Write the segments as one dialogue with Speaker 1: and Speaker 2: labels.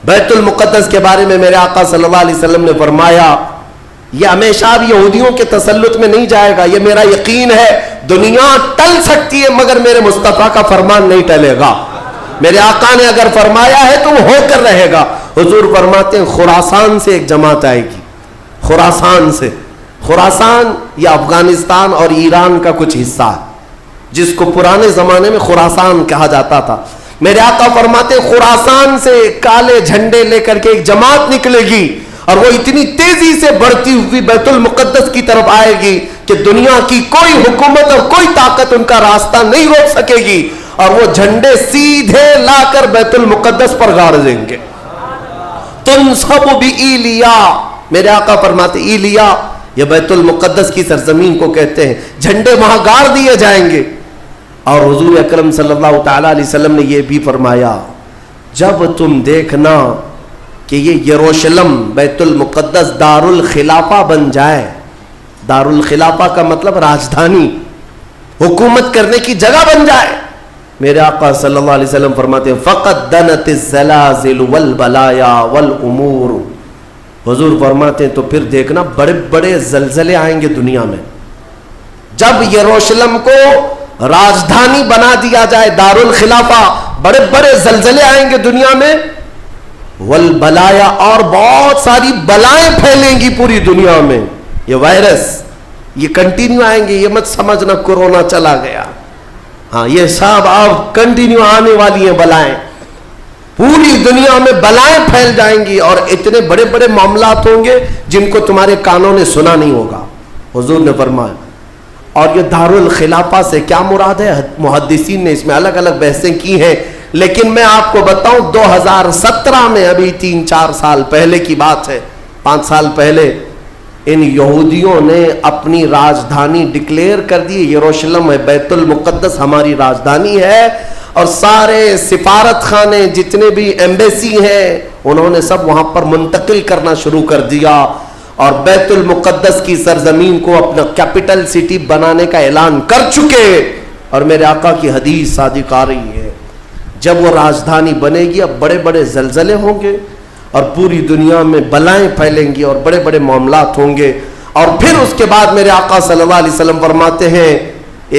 Speaker 1: بیت المقدس کے بارے میں میرے آقا صلی اللہ علیہ وسلم نے فرمایا یہ ہمیشہ اب یہودیوں کے تسلط میں نہیں جائے گا. یہ میرا یقین ہے. دنیا ٹل سکتی ہے مگر میرے مصطفیٰ کا فرمان نہیں ٹلے گا. میرے آقا نے اگر فرمایا ہے تو وہ ہو کر رہے گا. حضور فرماتے ہیں خراسان سے ایک جماعت آئے گی. خراسان سے. خراسان یہ افغانستان اور ایران کا کچھ حصہ ہے جس کو پرانے زمانے میں خراسان کہا جاتا تھا. میرے آقا فرماتے ہیں خراسان سے کالے جھنڈے لے کر کے ایک جماعت نکلے گی اور وہ اتنی تیزی سے بڑھتی ہوئی بیت المقدس کی طرف آئے گی کہ دنیا کی کوئی حکومت اور کوئی طاقت ان کا راستہ نہیں روک سکے گی, اور وہ جھنڈے سیدھے لا کر بیت المقدس پر گاڑ دیں گے. تنصب بإیلیا, میرے آقا فرماتے ایلیا یہ بیت المقدس کی سرزمین کو کہتے ہیں. جھنڈے وہاں گاڑ دیے جائیں گے. اور حضور اکرم صلی اللہ تعالی علیہ وسلم نے یہ بھی فرمایا جب تم دیکھنا کہ یہ یروشلم بیت المقدس دار الخلافہ بن جائے. دار الخلافہ کا مطلب راجدھانی, حکومت کرنے کی جگہ بن جائے. میرے آقا صلی اللہ علیہ وسلم فرماتے ہیں فقد دنت الزلازل والبلایا والامور. حضور فرماتے ہیں تو پھر دیکھنا بڑے بڑے زلزلے آئیں گے دنیا میں. جب یروشلم کو راجدھانی بنا دیا جائے دار الخلافہ, بڑے بڑے زلزلے آئیں گے دنیا میں. والبلایا, اور بہت ساری بلائیں پھیلیں گی پوری دنیا میں. یہ وائرس یہ کنٹینیو آئیں گے. یہ مت سمجھنا کورونا چلا گیا. ہاں یہ سب اب کنٹینیو آنے والی ہیں بلائیں. پوری دنیا میں بلائیں پھیل جائیں گی اور اتنے بڑے بڑے معاملات ہوں گے جن کو تمہارے کانوں نے سنا نہیں ہوگا. حضور نے فرمایا. اور یہ دار الخلافہ سے کیا مراد ہے؟ محدثین نے اس میں الگ الگ بحثیں کی ہیں, لیکن میں آپ کو بتاؤں 2017 میں, ابھی 3-4 سال پہلے کی بات ہے, 5 سال پہلے, ان یہودیوں نے اپنی راجدھانی ڈکلیئر کر دی. یروشلم ہے, بیت المقدس ہماری راجدھانی ہے, اور سارے سفارت خانے جتنے بھی ایمبیسی ہیں انہوں نے سب وہاں پر منتقل کرنا شروع کر دیا, اور بیت المقدس کی سرزمین کو اپنا کیپٹل سٹی بنانے کا اعلان کر چکے. اور میرے آقا کی حدیث صادق آ رہی ہے جب وہ راجدھانی بنے گی اب بڑے بڑے زلزلے ہوں گے اور پوری دنیا میں بلائیں پھیلیں گی اور بڑے بڑے معاملات ہوں گے. اور پھر اس کے بعد میرے آقا صلی اللہ علیہ وسلم فرماتے ہیں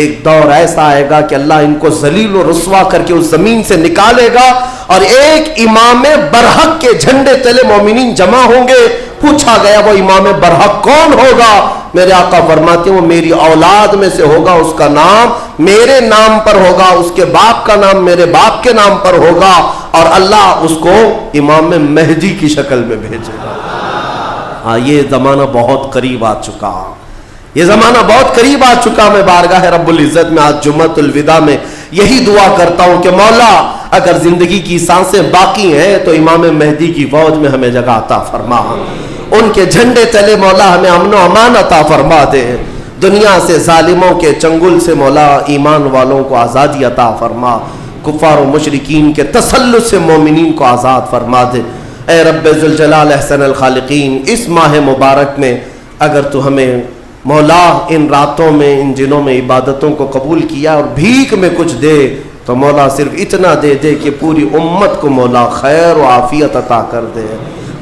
Speaker 1: ایک دور ایسا آئے گا کہ اللہ ان کو ذلیل و رسوا کر کے اس زمین سے نکالے گا, اور ایک امام برحق کے جھنڈے تلے مومنین جمع ہوں گے. پوچھا گیا وہ امام برحق کون ہوگا؟ میرے آقا فرماتے ہیں وہ میری اولاد میں سے ہوگا, اس کا نام میرے نام پر ہوگا, اس کے باپ کا نام میرے باپ کے نام پر ہوگا, اور اللہ اس کو امام مہدی کی شکل میں بھیجے گا. ہاں یہ زمانہ بہت قریب آ چکا, یہ زمانہ بہت قریب آ چکا. میں بارگاہ رب العزت میں آج جمعۃ الوداع میں یہی دعا کرتا ہوں کہ مولا اگر زندگی کی سانسیں باقی ہیں تو امام مہدی کی فوج میں ہمیں جگہ عطا فرما, ان کے جھنڈے تلے مولا ہمیں امن و امان عطا فرما دے. دنیا سے ظالموں کے چنگل سے مولا ایمان والوں کو آزادی عطا فرما, کفار و مشرکین کے تسلط سے مومنین کو آزاد فرما دے. اے رب ذوالجلال احسن الخالقین, اس ماہ مبارک میں اگر تو ہمیں مولا ان راتوں میں ان دنوں میں عبادتوں کو قبول کیا اور بھیک میں کچھ دے تو مولا صرف اتنا دے دے کہ پوری امت کو مولا خیر و عافیت عطا کر دے,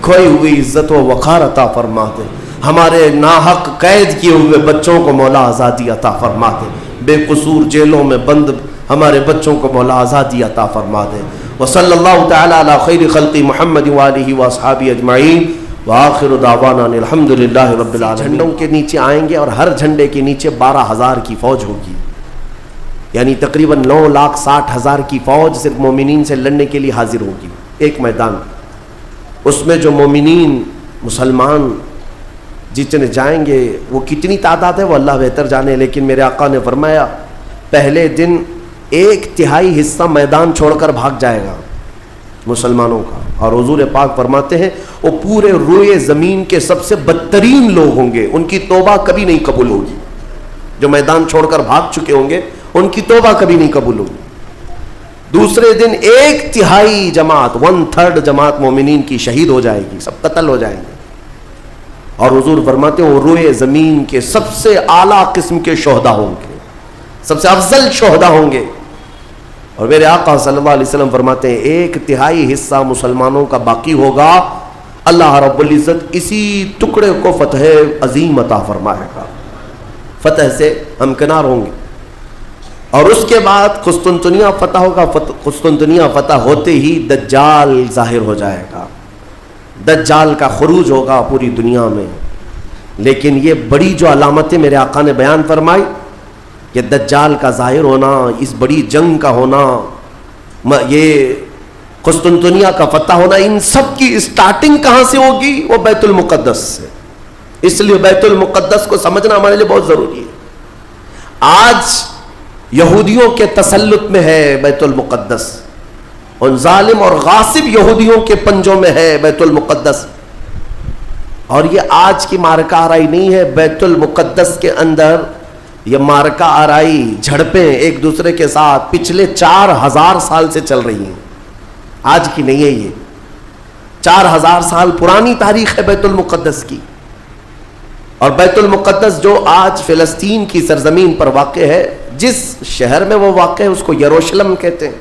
Speaker 1: کھوئی ہوئی عزت و وقار عطا فرما دے. ہمارے ناحق قید کیے ہوئے بچوں کو مولا آزادی عطا فرما دے, بے قصور جیلوں میں بند ہمارے بچوں کو مولا آزادی عطا فرما دے. وصلی اللہ تعالی علی خیر خلق محمد وآلہ واصحابہ اجمعین, وآخر دعوانا الحمدللہ رب العالمین. جھنڈوں کے نیچے آئیں گے اور ہر جھنڈے کے نیچے 12,000 کی فوج ہوگی, یعنی تقریباً 9,60,000 کی فوج صرف مومنین سے لڑنے کے لیے حاضر ہوگی ایک میدان. اس میں جو مومنین مسلمان جتنے جائیں گے وہ کتنی تعداد ہے وہ اللہ بہتر جانے, لیکن میرے آقا نے فرمایا پہلے دن 1/3 حصہ میدان چھوڑ کر بھاگ جائے گا مسلمانوں کا, اور حضور پاک فرماتے ہیں وہ پورے روئے زمین کے سب سے بدترین لوگ ہوں گے, ان کی توبہ کبھی نہیں قبول ہوگی. جو میدان چھوڑ کر بھاگ چکے ہوں گے ان کی توبہ کبھی نہیں قبول ہوگی. دوسرے دن 1/3 جماعت 1/3 جماعت مومنین کی شہید ہو جائے گی, سب قتل ہو جائیں گے. اور حضور فرماتے ہیں وہ روئے زمین کے سب سے اعلیٰ قسم کے شہداء ہوں گے, سب سے افضل شہداء ہوں گے. اور میرے آقا صلی اللہ علیہ وسلم فرماتے ہیں 1/3 حصہ مسلمانوں کا باقی ہوگا، اللہ رب العزت اسی ٹکڑے کو فتح عظیم عطا فرمائے گا، فتح سے ہمکنار ہوں گے۔ اور اس کے بعد قسطنطنیہ فتح ہوگا، قسطنطنیہ فتح ہوتے ہی دجال ظاہر ہو جائے گا، دجال کا خروج ہوگا پوری دنیا میں۔ لیکن یہ بڑی جو علامتیں میرے آقا نے بیان فرمائی کہ دجال کا ظاہر ہونا، اس بڑی جنگ کا ہونا، یہ قسطنطنیہ کا فتح ہونا، ان سب کی اسٹارٹنگ کہاں سے ہوگی؟ وہ بیت المقدس سے۔ اس لیے بیت المقدس کو سمجھنا ہمارے لیے بہت ضروری ہے۔ آج یہودیوں کے تسلط میں ہے بیت المقدس، ان ظالم اور غاصب یہودیوں کے پنجوں میں ہے بیت المقدس۔ اور یہ آج کی مارکہ آرائی نہیں ہے، بیت المقدس کے اندر یہ مارکہ آرائی، جھڑپیں ایک دوسرے کے ساتھ پچھلے 4000 سال سے چل رہی ہیں، آج کی نہیں ہے، یہ 4000 سال پرانی تاریخ ہے بیت المقدس کی۔ اور بیت المقدس جو آج فلسطین کی سرزمین پر واقع ہے، جس شہر میں وہ واقع ہے اس کو یروشلم کہتے ہیں،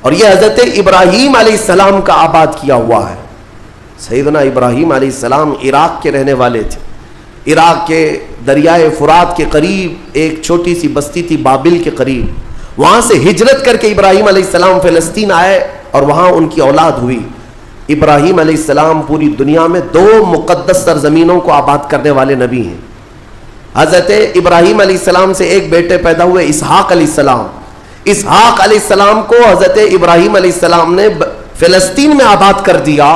Speaker 1: اور یہ حضرت ابراہیم علیہ السلام کا آباد کیا ہوا ہے۔ سیدنا ابراہیم علیہ السلام عراق کے رہنے والے تھے۔ عراق کے دریائے فرات کے قریب ایک چھوٹی سی بستی تھی، بابل کے قریب، وہاں سے ہجرت کر کے ابراہیم علیہ السلام فلسطین آئے اور وہاں ان کی اولاد ہوئی۔ ابراہیم علیہ السلام پوری دنیا میں 2 مقدس سرزمینوں کو آباد کرنے والے نبی ہیں۔ حضرت ابراہیم علیہ السلام سے ایک بیٹے پیدا ہوئے، اسحاق علیہ السلام۔ اسحاق علیہ السلام کو حضرت ابراہیم علیہ السلام نے فلسطین میں آباد کر دیا،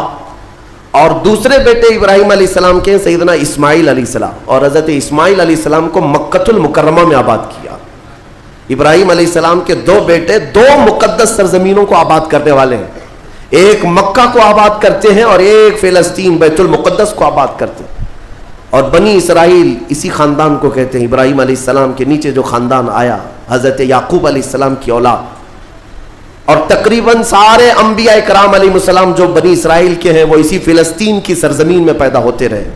Speaker 1: اور دوسرے بیٹے ابراہیم علیہ السلام کے سیدنا اسماعیل علیہ السلام، اور حضرت اسماعیل علیہ السلام کو مکۃ المکرمہ میں آباد کیا۔ ابراہیم علیہ السلام کے 2 بیٹے 2 مقدس سرزمینوں کو آباد کرنے والے ہیں، ایک مکہ کو آباد کرتے ہیں اور ایک فلسطین بیت المقدس کو آباد کرتے ہیں۔ اور بنی اسرائیل اسی خاندان کو کہتے ہیں۔ ابراہیم علیہ السلام کے نیچے جو خاندان آیا، حضرت یعقوب علیہ السلام کی اولاد، اور تقریباً سارے انبیاء کرام علیہ السلام جو بنی اسرائیل کے ہیں وہ اسی فلسطین کی سرزمین میں پیدا ہوتے رہے۔